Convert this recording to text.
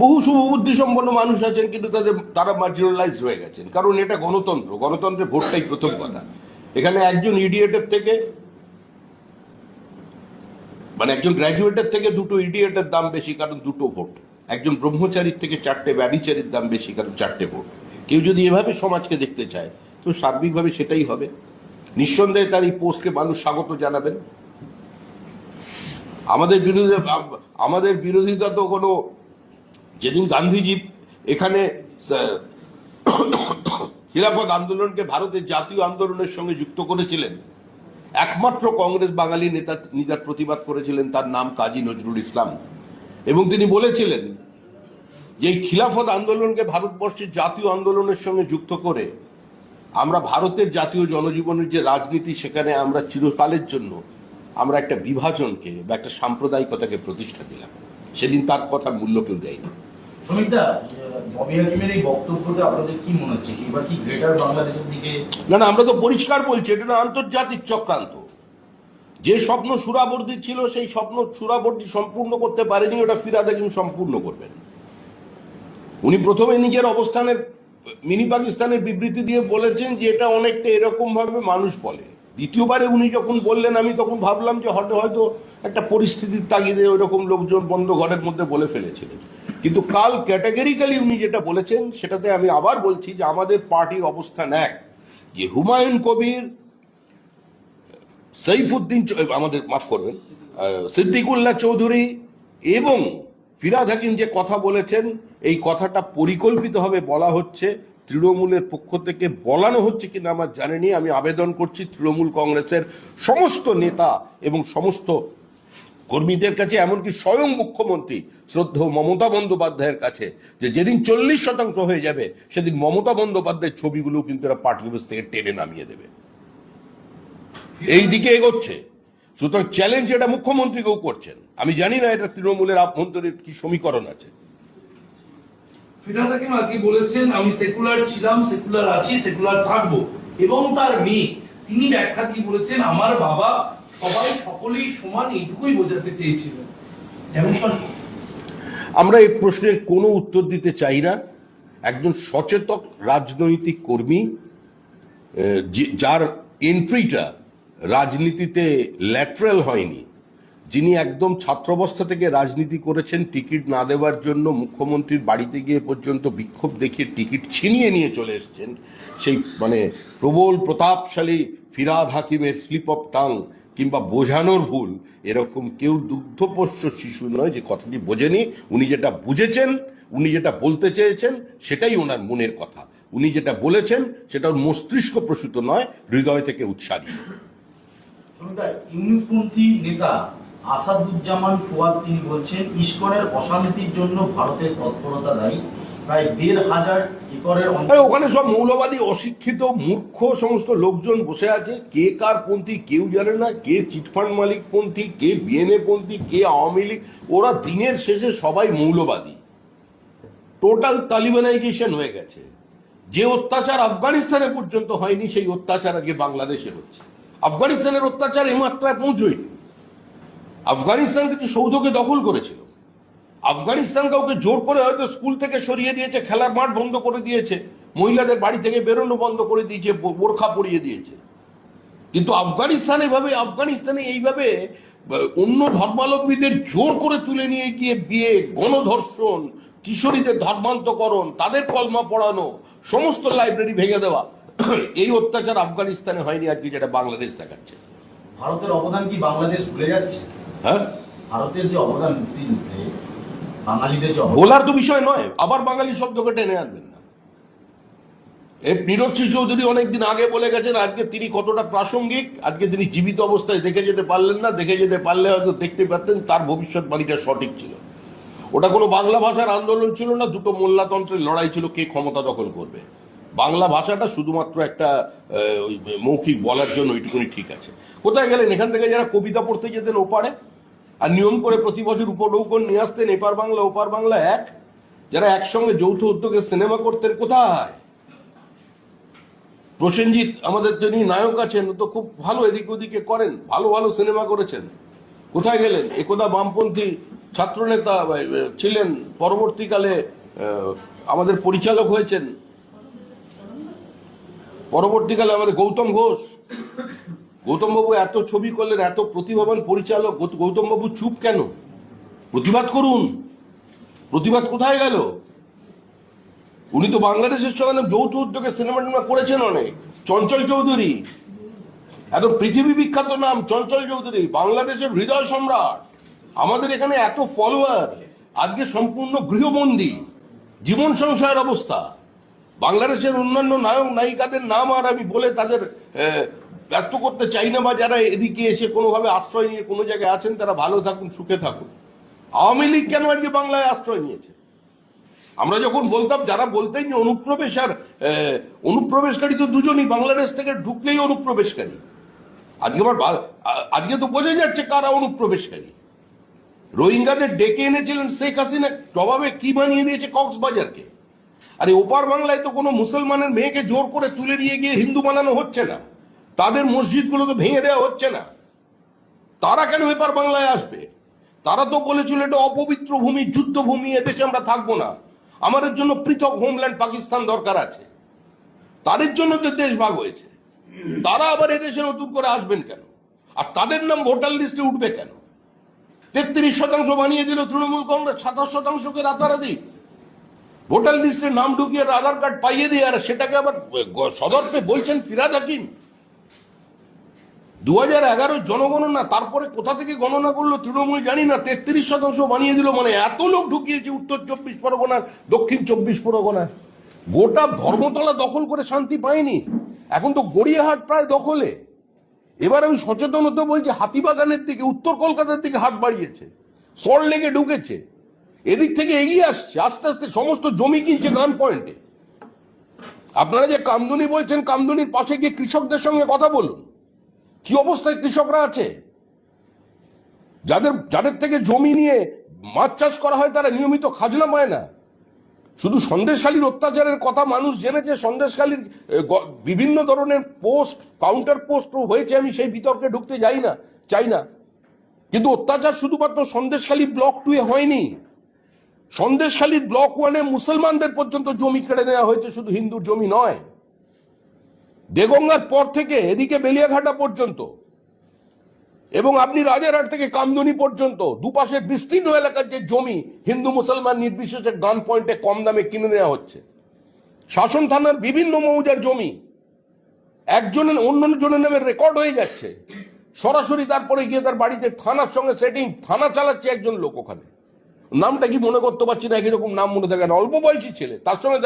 বহু শুভবুদ্ধি সম্পন্ন মানুষ আছেন, কিন্তু তারা মার্জিনালাইজ হয়ে গেছেন। কারণ এটা গণতন্ত্র, গণতন্ত্রে ভোটটাই প্রথম কথা। এখানে একজন ইডিয়েটের থেকে, মানে একজন গ্র্যাজুয়েটের থেকে দুটো ইডিয়েটের দাম বেশি, কারণ দুটো ভোট। একজন ব্রহ্মচারীর থেকে চারটে ব্যভিচারীর দাম বেশি, কারণ চারটে ভোট। কেউ যদি এভাবে সমাজকে দেখতে চায় তো সার্বিকভাবে সেটাই হবে। নিঃসন্দেহে তার এই পোস্টকে মানুষ স্বাগত জানাবেন। আমাদের বিরোধিতা তো কোনো, যেদিন গান্ধীজি এখানে খিলাফত আন্দোলনকে ভারতের জাতীয় আন্দোলনের সঙ্গে যুক্ত করেছিলেন, একমাত্র কংগ্রেস বাঙালি নেতার প্রতিবাদ করেছিলেন, তার নাম কাজী নজরুল ইসলাম। এবং তিনি বলেছিলেন যে এই খিলাফত আন্দোলনকে ভারতবর্ষের জাতীয় আন্দোলনের সঙ্গে যুক্ত করে আমরা ভারতের জাতীয় জনজীবনের যে রাজনীতি, সেখানে আমরা চিরকালের জন্য আমরা একটা বিভাজনকে বা একটা সাম্প্রদায়িকতাকে প্রতিষ্ঠা দিলাম। সেদিন তার কথার মূল্য কেউ দেয়নি। শ্রমিকদা, ববি হাকিমের এই বক্তব্যতে আপনাদের কি মনে হচ্ছে? এবার কি গ্রেটার বাংলাদেশের দিকে? না, আমরা তো পরিষ্কার বলছি, এটা আন্তর্জাতিক চক্রান্ত। যে স্বপ্ন সুরাবর্দী ছিল, সেই স্বপ্ন সুরাবর্দী সম্পূর্ণ করতে পারেনি, ওটা ফিরহাদ হাকিম সম্পূর্ণ করবেন। উনি প্রথমে নিজের অবস্থানের মিনি পাকিস্তানের বিবৃতি দিয়ে বলেছেন যে এটা অনেকটা এরকম ভাবে মানুষ বলে। দ্বিতীয়বারে উনি যখন বললেন, আমি তখন ভাবলাম যে হয়তো একটা পরিস্থিতির তাগিদে ওইরকম লোকজন বন্ধ ঘরের মধ্যে বলে ফেলেছিলেন। কিন্তু কাল ক্যাটাগরিক্যালি উনি যেটা বলেছেন, সেটাতে আমি আবার বলছি যে আমাদের পার্টির অবস্থান এক, যে হুমায়ুন কবির, সৈফুদ্দিন, আমাদের মাফ করবেন, সিদ্দিকুল্লাহ চৌধুরী এবং ফিরহাদ হাকিম যে কথা বলেছেন, এই কথাটা পরিকল্পিতভাবে বলা হচ্ছে, তৃণমূলের পক্ষ থেকে বলানো হচ্ছে কিনা আমার জানেনি। আমি আবেদন করছি তৃণমূল কংগ্রেসের সমস্ত নেতা এবং সমস্ত কর্মীদের কাছে, এমনকি স্বয়ং মুখ্যমন্ত্রী শ্রদ্ধেয় মমতা বন্দ্যোপাধ্যায়ের কাছে, যে যেদিন 40% হয়ে যাবে সেদিন মমতা বন্দ্যোপাধ্যায়ের ছবিগুলো কিন্তু এরা পার্টি অফিস থেকে টেনে নামিয়ে দেবে। এই দিকে এগোচ্ছে। সুতরাং চ্যালেঞ্জ এটা মুখ্যমন্ত্রীকেও করছেন। আমি জানি না এটা তৃণমূলের আভ্যন্তরীণ কি সমীকরণ আছে। ফিরহাদ হাকিম আজকে বলেছেন, আমি সেকুলার ছিলাম, সেকুলার আছি, সেকুলার থাকবো। এবং তার মেয়ে, তিনি ব্যাখ্যা দিয়ে বলেছেন, আমার বাবা সকলেই সমান, এইটুকুই বোঝাতে চেয়েছিলেন। আমরা এই প্রশ্নের কোনো উত্তর দিতে চাই না। একজন সচেতন রাজনৈতিক কর্মী, যার এন্ট্রিটা রাজনীতিতে ল্যাটারাল হয়নি, যিনি একদম ছাত্রাবস্থা থেকে রাজনীতি করেছেন, টিকিট না দেওয়ার জন্য মুখ্যমন্ত্রীর বাড়িতে গিয়ে পর্যন্ত বিক্ষোভ দেখিয়ে টিকিট ছিনিয়ে নিয়ে চলে এসছেন, সেই মানে প্রবল প্রতাপশালী ফিরহাদ হাকিমের স্লিপ অফ টাং কিংবা বোঝানোর ভুল, এরকম কেউ দুগ্ধপোষ্য শিশু নয় যে কথাটি বোঝেনি। উনি যেটা বুঝেছেন, উনি যেটা বলতে চেয়েছেন, সেটাই ওনার মনের কথা। উনি যেটা বলেছেন সেটা মস্তিষ্ক প্রসূত নয়, হৃদয় থেকে উৎসারিত। ইউনিসপন্থী নেতা আসাদুজ্জামান ফুয়াদ তিনি বলছেন, ইসকনের অশান্তির জন্য ভারতের তৎপরতা দায়ী। প্রায় 1,500 একরের ওখানে সব মৌলবাদী, অশিক্ষিত, মূর্খ সমস্ত লোকজন বসে আছে। কে কার পন্থী কেউ জানে না, কে চিটফান্ড মালিক পন্থী, কে বিএনএ পন্থী, কে আওয়ামী লীগ। ওরা দিনের শেষে সবাই মৌলবাদী। টোটাল তালিবানাইজেশন হয়ে গেছে। যে অত্যাচার আফগানিস্তানে পর্যন্ত হয়নি, সেই অত্যাচার আগে বাংলাদেশে হচ্ছে। আফগানিস্তানের অত্যাচার এই মাত্রায় পৌঁছয়নি। আফগানিস্তান কিছু সৌধকে দখল করেছিল। আফগানিস্তান কাউকে জোর করে হয়তো স্কুল থেকে সরিয়ে দিয়েছে, খেলার মাঠ বন্ধ করে দিয়েছে, মহিলাদের বাড়ি থেকে বেরোনো বন্ধ করে দিয়েছে, বোরখা পরিয়ে দিয়েছে। কিন্তু আফগানিস্তানে এইভাবে অন্য ধর্মাবলম্বীদের জোর করে তুলে নিয়ে গিয়ে বিয়ে, গণধর্ষণ, কিশোরীদের ধর্মান্তকরণ, তাদের কলমা পড়ানো, সমস্ত লাইব্রেরি ভেঙে দেওয়া, এই অত্যাচার আফগানিস্তানে হয়নি আজকে যেটা বাংলাদেশ দেখাচ্ছে। ভারতের অবদান কি বাংলাদেশ ভুলে যাচ্ছে? হ্যাঁ, ভারতের যে অবদান মুক্তিযুদ্ধে বাঙালিদের যে বলার তো বিষয় নয়, আবার বাঙালি শব্দকে টেনে আনবেন না। নীরজ চৌধুরী অনেকদিন আগে বলে গেছেন, আজকে তিনি কতটা প্রাসঙ্গিক। আজকে তিনি জীবিত অবস্থায় দেখে যেতে পারলেন না, দেখে যেতে পারলে হয়তো দেখতে পারতেন তার ভবিষ্যৎবাণীটা সঠিক ছিল। ওটা কোনো বাংলা ভাষার আন্দোলন ছিল না, দুটো মোল্লাতন্ত্রের লড়াই ছিল কে ক্ষমতা দখল করবে। বাংলা ভাষাটা শুধুমাত্র একটা মৌখিক বলার জন্য, ওইটুকুনি ঠিক আছে। কোথায় গেলেন? এখান থেকে যারা কবিতা পড়তে যেতেন ওপারে, আর নিয়ম করে প্রতি বছর উপনৌকন নিয়ে আসতেন, এপার বাংলা ওপার বাংলা এক, যারা একসঙ্গে যৌথ উদ্যোগে সিনেমা করতেন, কোথায়? প্রসেনজিৎ আমাদের যিনি নায়ক আছেন, তো খুব ভালো এদিক ওদিকে করেন, ভালো ভালো সিনেমা করেছেন, কোথায় গেলেন? একদা বামপন্থী ছাত্রনেতা ছিলেন, পরবর্তীকালে আমাদের পরিচালক হয়েছেন, পরবর্তীকালে আমাদের গৌতম ঘোষ। গৌতমবাবু এত ছবি করলেন, এত প্রতিভাবান পরিচালক, গৌতমবাবু চুপ কেন? প্রতিবাদ করুন। প্রতিবাদ কোথায় গেল? উনি তো বাংলাদেশের সঙ্গে যৌথ উদ্যোগে সিনেমা টিনেমা করেছেন অনেক। চঞ্চল চৌধুরী, এত পৃথিবী বিখ্যাত নাম চঞ্চল চৌধুরী, বাংলাদেশের হৃদয় সম্রাট। আমাদের এখানে এত ফলোয়ার, আজকে সম্পূর্ণ গৃহবন্দী, জীবন সংশয়ের অবস্থা। বাংলাদেশের অন্যান্য নায়ক নায়িকাদের নাম আর আমি বলে তাদের ব্যর্থ করতে চাই না, বা যারা এদিকে এসে কোনোভাবে আশ্রয় নিয়ে কোনো জায়গায় আছেন তারা ভালো থাকুন, সুখে থাকুন। আওয়ামী লীগ কেন আজকে বাংলায় আশ্রয় নিয়েছে? আমরা যখন বলতাম, যারা বলতেন যে অনুপ্রবেশ আর অনুপ্রবেশকারী তো দুজনই, বাংলাদেশ থেকে ঢুকলেই অনুপ্রবেশকারী। আজকে তো বোঝা যাচ্ছে কারা অনুপ্রবেশকারী। রোহিঙ্গাদের ডেকে এনেছিলেন শেখ হাসিনা, জবাবে কি বানিয়ে দিয়েছে কক্সবাজারকে। আরে ওপার বাংলায় তো কোনো মুসলমানের মেয়েকে জোর করে তুলে নিয়ে গিয়ে হিন্দু বানানো হচ্ছে না, তাদের মসজিদগুলো তো ভেঙে দেওয়া হচ্ছে না। তারা কেন এপার বাংলায় আসবে? তারা তো বলেছিল এটা অপবিত্র ভূমি, যুদ্ধভূমি, এদেশে আমরা থাকবো না, আমাদের জন্য পৃথক হোমল্যান্ড পাকিস্তান দরকার আছে। তাদের জন্য তো দেশ ভাগ হয়েছে। তারা আবার এদেশে নতুন করে আসবেন কেন? আর তাদের নাম ভোটার লিস্টে উঠবে কেন? 33% বানিয়ে দিল তৃণমূল কংগ্রেস, 27%কে রাতারাতি ভোটার লিস্টে নাম ঢুকিয়ে আধার কার্ড পাইয়ে দিয়ে, আর সেটাকে আবার সদর্পে বলছেন ফিরহাদ হাকিম। 2011 জনগণনা, তারপরে কোথা থেকে গণনা করলো তৃণমূল জানি না, 33% বানিয়ে দিল। মানে এত লোক ঢুকিয়েছে উত্তর 24 পরগনার, দক্ষিণ 24 পরগনায়। গোটা ধর্মতলা দখল করে শান্তি পায়নি, এখন তো গড়িয়াহাট প্রায় দখলে। এবার আমি সচেতন হতে বলছি, হাতিবাগানের দিকে, উত্তর কলকাতার দিকে হাত বাড়িয়েছে, সল্ট লেকে ঢুকেছে, এদিক থেকে এগিয়ে আসছে, আস্তে আস্তে সমস্ত জমি কিনছে গান পয়েন্টে। আপনারা যে কামদুনি বলছেন, কামদুনির পাশে গিয়ে কৃষকদের সঙ্গে কথা বলুন, কি অবস্থায় কৃষকরা আছে। যাদের থেকে জমি নিয়ে মাছ চাষ করা হয় তারা নিয়মিত খাজনা পায় না। শুধু সন্দেশখালীর অত্যাচারের কথা মানুষ জেনেছে, সন্দেশখালীর বিভিন্ন ধরনের পোস্ট, কাউন্টার পোস্ট হয়েছে, আমি সেই বিতর্কে ঢুকতে চাই না। কিন্তু অত্যাচার শুধুমাত্র সন্দেশখালী ব্লক 2 এ হয়নি, সন্দেশখালীর ব্লক 1 এ মুসলমানদের পর্যন্ত জমি কেড়ে নেওয়া হয়েছে, শুধু হিন্দুর জমি নয়। দেগঙ্গার পর থেকে এদিকে বেলিয়াঘাটা পর্যন্ত, এবং আপনি রাজারহাট থেকে কামদুনি পর্যন্ত দুপাশের বিস্তীর্ণ এলাকার যে জমি হিন্দু মুসলমান নির্বিশেষে গান পয়েন্টে কম দামে কিনে নেওয়া হচ্ছে। শাসন থানার বিভিন্ন মৌজার জমি একজনের অন্য জনের নামে রেকর্ড হয়ে যাচ্ছে, সরাসরি তারপরে গিয়ে তার বাড়িতে থানার সঙ্গে সেটিং, থানা চালাচ্ছে একজন লোক। ওখানে নামটা কি মনে করতে পারছি না, একই রকম নাম মনে থাকে না, অল্প বয়সী ছেলে, তার সঙ্গে